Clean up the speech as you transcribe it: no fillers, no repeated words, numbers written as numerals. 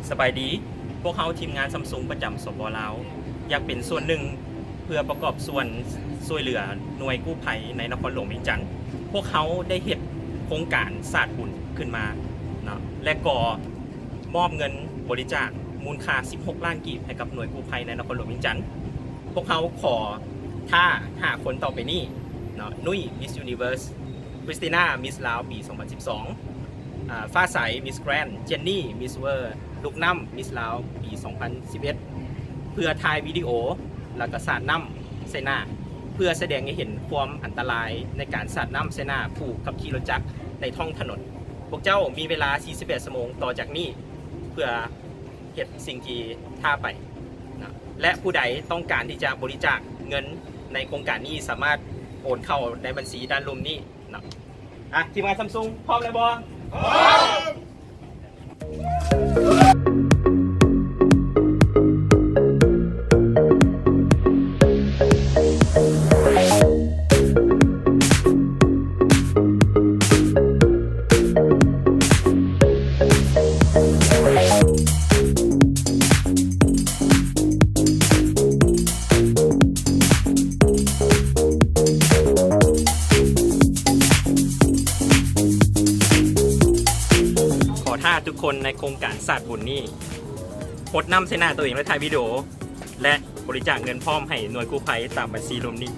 สบายดีพวกเขาทีมงานซัมซุงประจำสปลาวอยากเป็นส่วนหนึ่งเพื่อประกอบส่วนช่วยเหลือหน่วยกู้ภัยในนครหลวงเวียงจันทร์พวกเขาได้เฮ็ดโครงการศาสตร์บุญขึ้นมาเนาะและก็มอบเงินบริจาคมูลค่า16 ล้านกีบให้กับหน่วยกู้ภัยในนครหลวงเวียงจันทร์พวกเขาขอถ้า5 คนต่อไปนี้เนาะนุ้ย Miss Universe คริสติน่า Miss ลาวปี 2012ฟ้าใส Miss Grand เจนนี่ Miss World ลูกน้ำ Miss ลาวปี 2011 เพื่อถ่ายวิดีโอแล้วก็สาดน้ำใส่หน้าเพื่อแสดงให้เห็นความอันตรายในการสาดน้ำใส่หน้าผู้ขับขี่รถจักรในท้องถนนพวกเจ้ามีเวลา 41 ชั่วโมงต่อจากนี้เพื่อเฮ็ดสิ่งที่ท่าไปนะและผู้ใดต้องการที่จะบริจาคเงินในโครงการนี้สามารถโอนเข้าในบัญชีด้านล่างนี้นะทีมงานซัมซุงพร้อมเลยบอถ้าทุกคนในโครงการศาสตร์บุญนี่โพสต์นำเส้นหน้าตัวเองและถ่ายวิดีโอและบริจาคเงินพร้อมให้หน่วยกู้ภัยตามบัญชีรวมนี้